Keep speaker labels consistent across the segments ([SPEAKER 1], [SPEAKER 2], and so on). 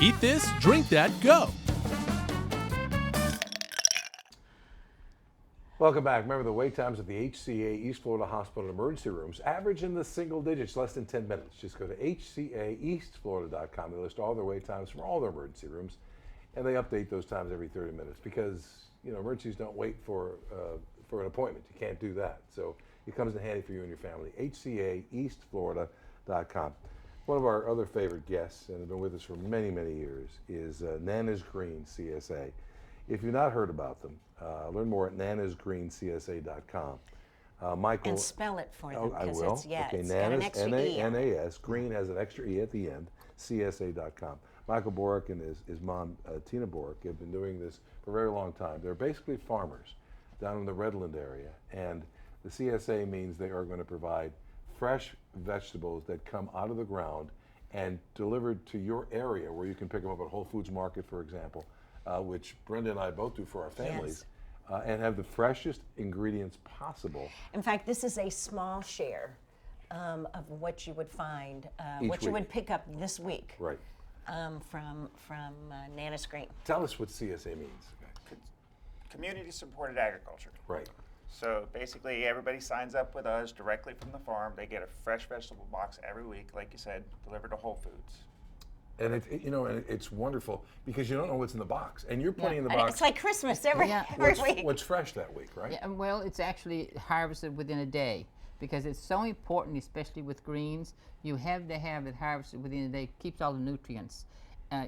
[SPEAKER 1] Eat this, drink that, go.
[SPEAKER 2] Welcome back. Remember, the wait times at the HCA East Florida Hospital emergency rooms average in the single digits, less than 10 minutes. Just go to hcaeastflorida.com. They list all their wait times from all their emergency rooms, and they update those times every 30 minutes because, you know, emergencies don't wait for an appointment. You can't do that. So it comes in handy for you and your family. hcaeastflorida.com. One of our other favorite guests, and has been with us for many, many years, is Nana's Green CSA. If you've not heard about them, learn more at nanasgreencsa.com. Michael.
[SPEAKER 3] And spell it for them.
[SPEAKER 2] I will.
[SPEAKER 3] It's, yeah,
[SPEAKER 2] okay,
[SPEAKER 3] it's
[SPEAKER 2] Nanas,
[SPEAKER 3] got an extra E.
[SPEAKER 2] N-A-N-A-S. Green has an extra E at the end, CSA.com. Michael Borick and his mom, Tina Borick, have been doing this for a very long time. They're basically farmers down in the Redland area, and the CSA means they are going to provide fresh vegetables that come out of the ground and delivered to your area where you can pick them up at Whole Foods Market, for example, which Brenda and I both do for our families, and have the freshest ingredients possible.
[SPEAKER 3] In fact, this is a small share of what you would find, what you
[SPEAKER 2] week.
[SPEAKER 3] would pick up this week
[SPEAKER 2] Right.
[SPEAKER 3] from Nana's Green.
[SPEAKER 2] Tell us what CSA means.
[SPEAKER 4] Community supported agriculture.
[SPEAKER 2] Right.
[SPEAKER 4] So basically everybody signs up with us directly from the farm. They get a fresh vegetable box every week, like you said, delivered to Whole Foods.
[SPEAKER 2] And it's wonderful because you don't know what's in the box, and you're putting in the box.
[SPEAKER 3] It's like Christmas every week.
[SPEAKER 2] What's fresh that week, right?
[SPEAKER 5] Yeah, well, it's actually harvested within a day because it's so important, especially with greens. You have to have it harvested within a day. It keeps all the nutrients.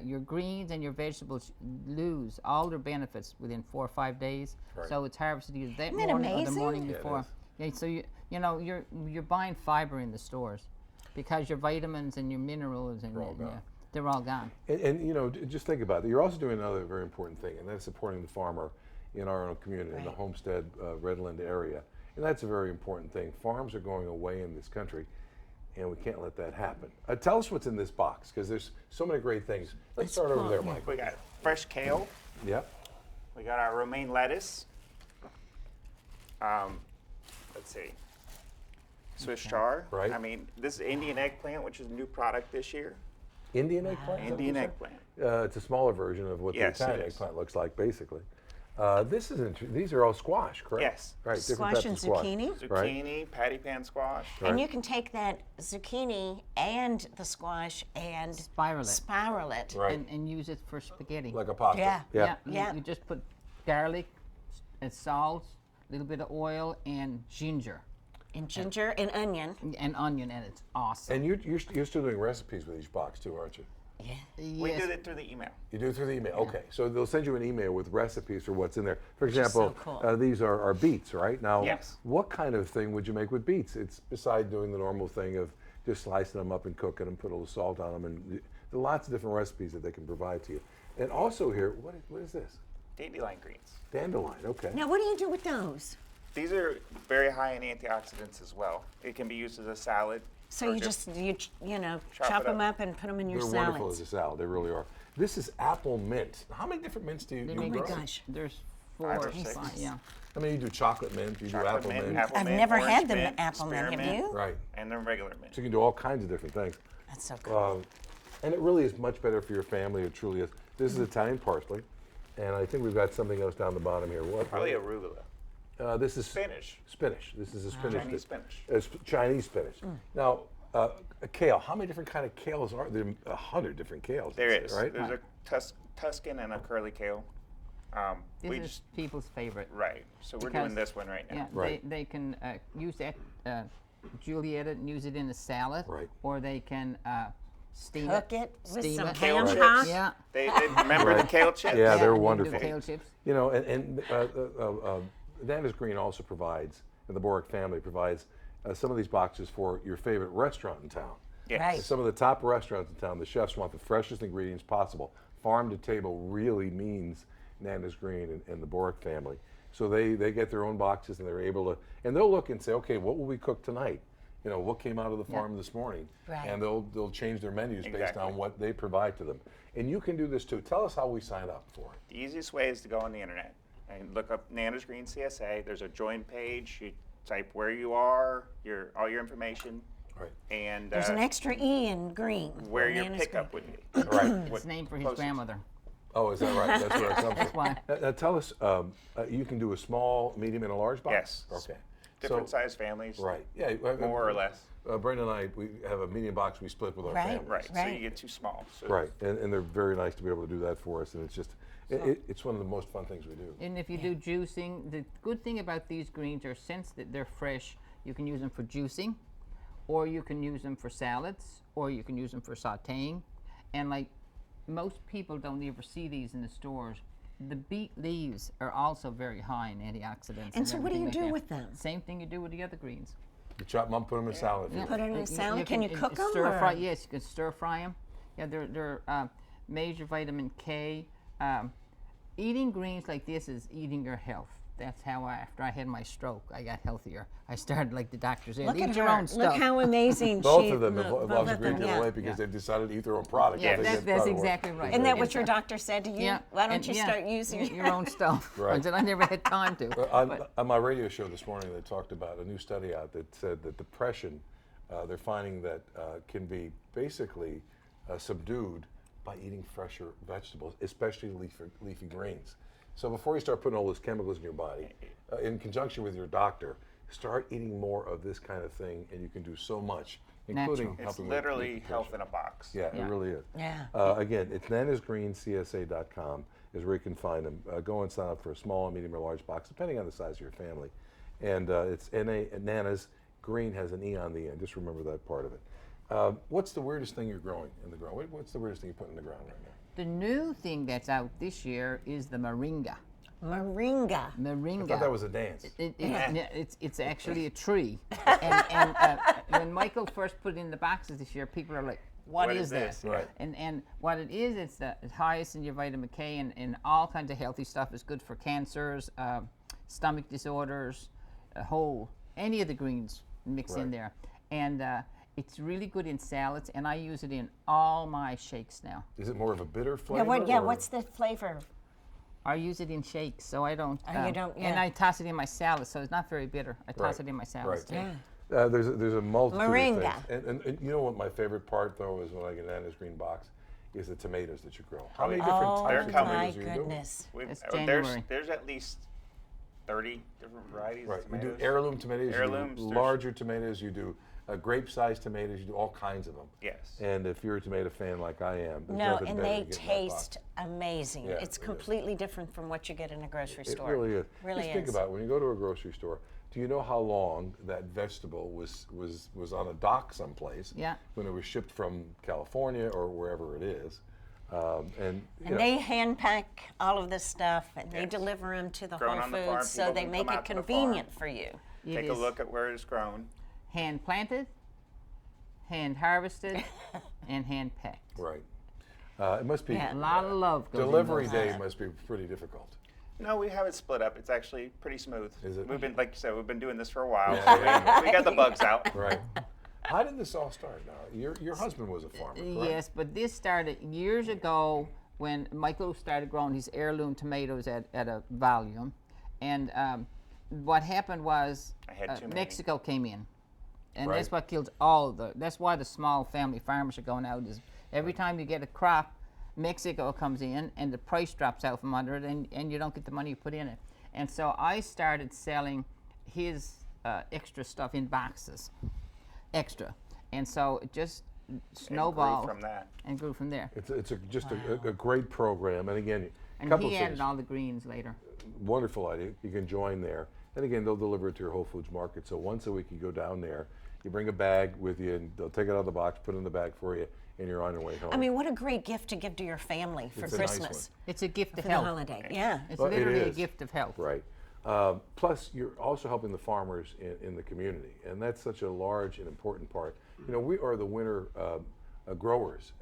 [SPEAKER 5] Your greens and your vegetables lose all their benefits within 4 or 5 days.
[SPEAKER 2] Right.
[SPEAKER 5] So it's harvested either that
[SPEAKER 3] Isn't that
[SPEAKER 5] morning or the
[SPEAKER 3] amazing?
[SPEAKER 5] morning
[SPEAKER 2] Yeah, it
[SPEAKER 5] before.
[SPEAKER 2] is.
[SPEAKER 5] Yeah, so you're buying fiber in the stores because your vitamins and your minerals and
[SPEAKER 2] They're all gone.
[SPEAKER 5] they're all gone.
[SPEAKER 2] And just think about it. You're also doing another very important thing, and that's supporting the farmer in our own community, in the Homestead, Redland area. And that's a very important thing. Farms are going away in this country, and we can't let that happen. Tell us what's in this box, because there's so many great things. Let's start over there, Mike.
[SPEAKER 4] We got fresh kale.
[SPEAKER 2] Yep.
[SPEAKER 4] We got our romaine lettuce. Let's see. Swiss chard.
[SPEAKER 2] Right.
[SPEAKER 4] I mean, this is Indian eggplant, which is a new product this year.
[SPEAKER 2] Indian eggplant? is that what
[SPEAKER 4] Indian
[SPEAKER 2] you said?
[SPEAKER 4] eggplant.
[SPEAKER 2] It's a smaller version of what
[SPEAKER 4] Yes,
[SPEAKER 2] the Italian
[SPEAKER 4] it is.
[SPEAKER 2] eggplant looks like, basically. These are all squash, correct?
[SPEAKER 4] Yes.
[SPEAKER 2] Right. different
[SPEAKER 3] Squash
[SPEAKER 2] types
[SPEAKER 3] and
[SPEAKER 2] of squash.
[SPEAKER 3] zucchini.
[SPEAKER 2] Right.
[SPEAKER 4] Zucchini, patty pan squash.
[SPEAKER 3] And you can take that zucchini and the squash and
[SPEAKER 5] Spiral it.
[SPEAKER 2] Right.
[SPEAKER 5] And use it for spaghetti.
[SPEAKER 2] Like a pasta.
[SPEAKER 3] Yeah.
[SPEAKER 2] Yeah.
[SPEAKER 3] Yeah.
[SPEAKER 5] You just put garlic and salt, a little bit of oil, and ginger
[SPEAKER 3] and ginger and onion.
[SPEAKER 5] and onion, and it's awesome.
[SPEAKER 2] And you're still doing recipes with each box too, aren't you?
[SPEAKER 3] Yeah.
[SPEAKER 4] We
[SPEAKER 5] Yes.
[SPEAKER 4] did it through the email.
[SPEAKER 2] You do it through the email. Okay, so they'll send you an email with recipes for what's in there. For example,
[SPEAKER 3] so cool.
[SPEAKER 2] these are beets, right? Now,
[SPEAKER 4] Yes.
[SPEAKER 2] what kind of thing would you make with beets? It's beside doing the normal thing of just slicing them up and cooking them, put a little salt on them, and there are lots of different recipes that they can provide to you. And also here, what is this?
[SPEAKER 4] Dandelion greens.
[SPEAKER 2] Dandelion. Okay.
[SPEAKER 3] Now, what do you do with those?
[SPEAKER 4] These are very high in antioxidants as well. It can be used as a salad.
[SPEAKER 3] So
[SPEAKER 4] or
[SPEAKER 3] you just
[SPEAKER 4] chop
[SPEAKER 3] chop
[SPEAKER 4] it
[SPEAKER 3] them
[SPEAKER 4] up.
[SPEAKER 3] up and put them in your
[SPEAKER 2] They're
[SPEAKER 3] salads.
[SPEAKER 2] wonderful as a salad. They really are. This is apple mint. How many different mints do you
[SPEAKER 5] They
[SPEAKER 2] do?
[SPEAKER 5] make-
[SPEAKER 3] my
[SPEAKER 2] grow?
[SPEAKER 3] gosh.
[SPEAKER 5] There's
[SPEAKER 4] 5
[SPEAKER 5] 4
[SPEAKER 4] or 6.
[SPEAKER 5] 5, yeah.
[SPEAKER 2] I mean, you do chocolate mint. You
[SPEAKER 4] Chocolate
[SPEAKER 2] do apple mint.
[SPEAKER 4] apple
[SPEAKER 3] I've
[SPEAKER 4] mint,
[SPEAKER 3] never
[SPEAKER 4] orange
[SPEAKER 3] had them
[SPEAKER 4] mint,
[SPEAKER 3] apple mint. Have
[SPEAKER 4] spearmint,
[SPEAKER 3] you?
[SPEAKER 2] Right.
[SPEAKER 4] And then regular mint.
[SPEAKER 2] So you can do all kinds of different things.
[SPEAKER 3] That's so cool.
[SPEAKER 2] And it really is much better for your family. It truly is. This is Italian parsley, and I think we've got something else down the bottom here. What?
[SPEAKER 4] Probably arugula.
[SPEAKER 2] This is
[SPEAKER 4] Spinach.
[SPEAKER 2] Spinach. This is a spinach.
[SPEAKER 4] Chinese spinach.
[SPEAKER 2] Chinese spinach. Now, kale. How many different kind of kales are there? 100 different kales.
[SPEAKER 4] There
[SPEAKER 2] I'd
[SPEAKER 4] is.
[SPEAKER 2] say, right?
[SPEAKER 4] There's a Tuscan and a curly kale. We
[SPEAKER 5] This is
[SPEAKER 4] just
[SPEAKER 5] people's favorite.
[SPEAKER 4] right. So we're
[SPEAKER 5] Because-
[SPEAKER 4] doing this one right now.
[SPEAKER 5] Yeah,
[SPEAKER 2] Right.
[SPEAKER 5] they can use that, juliette it and use it in a salad.
[SPEAKER 2] Right.
[SPEAKER 5] Or they can steam
[SPEAKER 3] Cook it with
[SPEAKER 5] steam
[SPEAKER 3] some
[SPEAKER 5] it.
[SPEAKER 4] Kale
[SPEAKER 3] ham
[SPEAKER 4] chips.
[SPEAKER 3] hock.
[SPEAKER 5] Yeah.
[SPEAKER 4] They remember the kale chips?
[SPEAKER 2] Yeah, they're
[SPEAKER 5] and they do
[SPEAKER 2] wonderful.
[SPEAKER 5] Kale chips.
[SPEAKER 2] You know, and Nana's Green also provides, and the Borick family provides, some of these boxes for your favorite restaurant in town.
[SPEAKER 4] Yes.
[SPEAKER 3] Right.
[SPEAKER 2] Some of the top restaurants in town, the chefs want the freshest ingredients possible. Farm to table really means Nana's Green and the Borick family. So they get their own boxes and they're able to, and they'll look and say, okay, what will we cook tonight? You know, what came out of the farm this morning?
[SPEAKER 3] Right.
[SPEAKER 2] And they'll change their menus based
[SPEAKER 4] Exactly.
[SPEAKER 2] on what they provide to them. And you can do this too. Tell us how we sign up for it.
[SPEAKER 4] The easiest way is to go on the internet and look up Nana's Green CSA. There's a join page. You type where you are, all your information.
[SPEAKER 2] Right.
[SPEAKER 4] And
[SPEAKER 3] There's an extra E in green.
[SPEAKER 4] where your
[SPEAKER 3] Bananas
[SPEAKER 4] pickup
[SPEAKER 3] green.
[SPEAKER 4] would be.
[SPEAKER 2] Right.
[SPEAKER 5] It's named for his
[SPEAKER 4] closest.
[SPEAKER 5] grandmother.
[SPEAKER 2] Oh, is that right? That's where it comes
[SPEAKER 5] That's
[SPEAKER 2] from.
[SPEAKER 5] why.
[SPEAKER 2] Now tell us, you can do a small, medium, and a large box?
[SPEAKER 4] Yes.
[SPEAKER 2] Okay.
[SPEAKER 4] Different
[SPEAKER 2] So-
[SPEAKER 4] size families.
[SPEAKER 2] Right. Yeah.
[SPEAKER 4] More or less.
[SPEAKER 2] Brenda and I, we have a medium box we split with our
[SPEAKER 3] Right.
[SPEAKER 2] families.
[SPEAKER 4] Right. So
[SPEAKER 3] Right.
[SPEAKER 4] you get too small. So
[SPEAKER 2] Right. And they're very nice to be able to do that for us. And it's just, it's one of the most fun things we do.
[SPEAKER 5] And if you do juicing, the good thing about these greens are since that they're fresh, you can use them for juicing, or you can use them for salads, or you can use them for sautéing. And like most people don't ever see these in the stores. The beet leaves are also very high in antioxidants.
[SPEAKER 3] And so what do
[SPEAKER 5] everything
[SPEAKER 3] you
[SPEAKER 5] like
[SPEAKER 3] do
[SPEAKER 5] that.
[SPEAKER 3] with them?
[SPEAKER 5] Same thing you do with the other greens.
[SPEAKER 2] You chop them up, put them in salad. if you
[SPEAKER 3] Put it in a
[SPEAKER 5] You
[SPEAKER 3] salad. Can you cook them?
[SPEAKER 5] Stir fry. Yes, you can stir fry them. Yeah, they're major vitamin K. Eating greens like this is eating your health. That's how after I had my stroke, I got healthier. I started like the doctor said,
[SPEAKER 3] Look
[SPEAKER 5] eat
[SPEAKER 3] at
[SPEAKER 5] your
[SPEAKER 3] her.
[SPEAKER 5] own
[SPEAKER 3] Look
[SPEAKER 5] stuff.
[SPEAKER 3] how amazing
[SPEAKER 2] Both
[SPEAKER 3] she
[SPEAKER 2] of them have
[SPEAKER 3] both
[SPEAKER 2] lost a
[SPEAKER 3] of
[SPEAKER 2] great
[SPEAKER 3] them,
[SPEAKER 2] deal
[SPEAKER 3] yeah.
[SPEAKER 2] of weight because they've decided to eat their own product.
[SPEAKER 4] Yeah,
[SPEAKER 2] I think
[SPEAKER 5] that's
[SPEAKER 2] probably
[SPEAKER 5] exactly
[SPEAKER 2] what-
[SPEAKER 5] right.
[SPEAKER 3] Isn't that
[SPEAKER 5] And
[SPEAKER 3] what your
[SPEAKER 5] so-
[SPEAKER 3] doctor said to you? Why don't you start using
[SPEAKER 5] your own stuff?
[SPEAKER 2] Right.
[SPEAKER 5] I said I never had time to.
[SPEAKER 2] On my radio show this morning, they talked about a new study out that said that depression, they're finding that can be basically subdued by eating fresher vegetables, especially leafy greens. So before you start putting all those chemicals in your body, in conjunction with your doctor, start eating more of this kind of thing, and you can do so much, including
[SPEAKER 5] Natural.
[SPEAKER 4] it's
[SPEAKER 2] helping
[SPEAKER 4] literally
[SPEAKER 2] with
[SPEAKER 4] health
[SPEAKER 2] depression.
[SPEAKER 4] in a box.
[SPEAKER 2] Yeah,
[SPEAKER 5] Yeah.
[SPEAKER 2] it really is.
[SPEAKER 3] Yeah.
[SPEAKER 2] Again, it's nanasgreencsa.com is where you can find them. Go and sign up for a small, medium, or large box, depending on the size of your family. And it's Nanas. Green has an E on the end. Just remember that part of it. What's the weirdest thing you're growing in the ground? What's the weirdest thing you put in the ground right now?
[SPEAKER 5] The new thing that's out this year is the moringa.
[SPEAKER 3] Moringa.
[SPEAKER 5] Moringa.
[SPEAKER 2] I thought that was a dance.
[SPEAKER 5] It's actually a tree. and when Michael first put it in the boxes this year, people are like, what is this?
[SPEAKER 2] Right.
[SPEAKER 5] And what it is, it's the highest in your vitamin K and all kinds of healthy stuff. It's good for cancers, stomach disorders, any of the greens mix in
[SPEAKER 2] Right.
[SPEAKER 5] there. And it's really good in salads, and I use it in all my shakes now.
[SPEAKER 2] Is it more of a bitter flavor? or-
[SPEAKER 3] What's the flavor?
[SPEAKER 5] I use it in shakes, so I don't.
[SPEAKER 3] Oh, you don't,
[SPEAKER 5] And
[SPEAKER 3] yeah.
[SPEAKER 5] I toss it in my salad, so it's not very bitter. I toss
[SPEAKER 2] Right,
[SPEAKER 5] it in my salads
[SPEAKER 2] right.
[SPEAKER 5] too.
[SPEAKER 3] Yeah.
[SPEAKER 2] There's a multitude
[SPEAKER 3] Moringa.
[SPEAKER 2] of things. And you know what my favorite part, though, is when I get Nana's green box, is the tomatoes that you grow. How many different
[SPEAKER 3] Oh
[SPEAKER 2] types of
[SPEAKER 4] They're
[SPEAKER 3] my
[SPEAKER 2] tomatoes are you doing?
[SPEAKER 3] goodness.
[SPEAKER 5] It's
[SPEAKER 4] there's
[SPEAKER 5] January.
[SPEAKER 4] there's at least 30 different varieties
[SPEAKER 2] Right.
[SPEAKER 4] of
[SPEAKER 2] You
[SPEAKER 4] tomatoes.
[SPEAKER 2] do heirloom tomatoes,
[SPEAKER 4] Heirlooms,
[SPEAKER 2] you do
[SPEAKER 4] there's-
[SPEAKER 2] larger tomatoes, you do grape-sized tomatoes, you do all kinds of them.
[SPEAKER 4] Yes.
[SPEAKER 2] And if you're a tomato fan like I am, there's
[SPEAKER 3] No,
[SPEAKER 2] nothing
[SPEAKER 3] and
[SPEAKER 2] better
[SPEAKER 3] they
[SPEAKER 2] than getting that box.
[SPEAKER 3] taste amazing.
[SPEAKER 2] Yeah,
[SPEAKER 3] It's
[SPEAKER 2] it is.
[SPEAKER 3] completely different from what you get in a grocery
[SPEAKER 2] It
[SPEAKER 3] store.
[SPEAKER 2] really is.
[SPEAKER 3] Really
[SPEAKER 2] Just think
[SPEAKER 3] is.
[SPEAKER 2] about it. When you go to a grocery store, do you know how long that vegetable was on a dock someplace?
[SPEAKER 5] Yeah.
[SPEAKER 2] When it was shipped from California or wherever it is, and you
[SPEAKER 3] And
[SPEAKER 2] know,
[SPEAKER 3] they hand pack all of this stuff and they
[SPEAKER 4] Yes.
[SPEAKER 3] deliver them to the
[SPEAKER 4] Grown
[SPEAKER 3] Whole
[SPEAKER 4] on the farm,
[SPEAKER 3] Foods, so
[SPEAKER 4] people
[SPEAKER 3] they
[SPEAKER 4] can
[SPEAKER 3] make
[SPEAKER 4] come
[SPEAKER 3] it
[SPEAKER 4] out to the
[SPEAKER 3] convenient
[SPEAKER 4] farm.
[SPEAKER 3] for you.
[SPEAKER 5] It
[SPEAKER 4] Take a
[SPEAKER 5] is
[SPEAKER 4] look at where it's grown.
[SPEAKER 5] hand planted, hand harvested, and hand packed.
[SPEAKER 2] right. It must be
[SPEAKER 3] Yeah.
[SPEAKER 5] A lot of love goes
[SPEAKER 2] delivery
[SPEAKER 5] in
[SPEAKER 2] day must be pretty difficult.
[SPEAKER 4] No, we have it split up. It's actually pretty smooth.
[SPEAKER 2] Is it?
[SPEAKER 4] We've been, like you said, we've been doing this for a while.
[SPEAKER 2] Yeah,
[SPEAKER 4] So we got the bugs out.
[SPEAKER 2] Right. How did this all start? Now, your husband was a farmer, correct?
[SPEAKER 5] Yes, but this started years ago when Michael started growing his heirloom tomatoes at a volume. And what happened was
[SPEAKER 4] I had too many.
[SPEAKER 5] Mexico came in. And
[SPEAKER 2] Right.
[SPEAKER 5] that's what killed that's why the small family farmers are going out is every time you get a crop, Mexico comes in and the price drops out from under it and you don't get the money you put in it. And so I started selling his extra stuff in boxes, extra. And so it just snowballed
[SPEAKER 4] from that.
[SPEAKER 5] and grew from there.
[SPEAKER 2] It's just a great program, and again, a
[SPEAKER 5] And
[SPEAKER 2] couple
[SPEAKER 5] he
[SPEAKER 2] of
[SPEAKER 5] added
[SPEAKER 2] things.
[SPEAKER 5] all the greens later.
[SPEAKER 2] Wonderful idea. You can join there. And again, they'll deliver it to your Whole Foods market. So once a week, you go down there, you bring a bag with you, and they'll take it out of the box, put it in the bag for you, and you're on your way home.
[SPEAKER 3] I mean, what a great gift to give to your family for
[SPEAKER 2] It's a nice
[SPEAKER 3] Christmas,
[SPEAKER 5] It's a gift
[SPEAKER 3] for
[SPEAKER 5] of
[SPEAKER 3] the
[SPEAKER 5] health.
[SPEAKER 3] holiday. Yeah.
[SPEAKER 5] It's
[SPEAKER 2] Well, it
[SPEAKER 5] literally a
[SPEAKER 2] is.
[SPEAKER 5] gift of health.
[SPEAKER 2] Right. Plus, you're also helping the farmers in the community, and that's such a large and important part. You know, we are the winter growers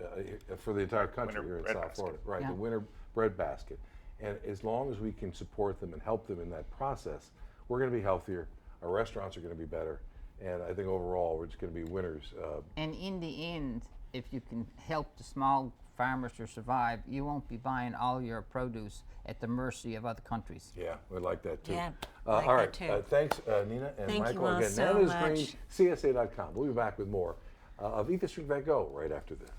[SPEAKER 2] for the entire country
[SPEAKER 4] Winter
[SPEAKER 2] here in
[SPEAKER 4] bread
[SPEAKER 2] South
[SPEAKER 4] basket.
[SPEAKER 2] Florida. Right,
[SPEAKER 5] Yeah.
[SPEAKER 2] the winter bread basket. And as long as we can support them and help them in that process, we're going to be healthier. Our restaurants are going to be better, and I think overall we're just going to be winners.
[SPEAKER 5] And in the end, if you can help the small farmers to survive, you won't be buying all your produce at the mercy of other countries.
[SPEAKER 2] Yeah, we like that too.
[SPEAKER 3] Yeah, like
[SPEAKER 2] all
[SPEAKER 3] that
[SPEAKER 2] right,
[SPEAKER 3] too.
[SPEAKER 2] thanks Nina and
[SPEAKER 3] Thank you
[SPEAKER 2] Michael.
[SPEAKER 3] all
[SPEAKER 2] Again,
[SPEAKER 3] so
[SPEAKER 2] Nana's
[SPEAKER 3] much.
[SPEAKER 2] Green, CSA.com. We'll be back with more of Eat This, Drink That, Go right after this.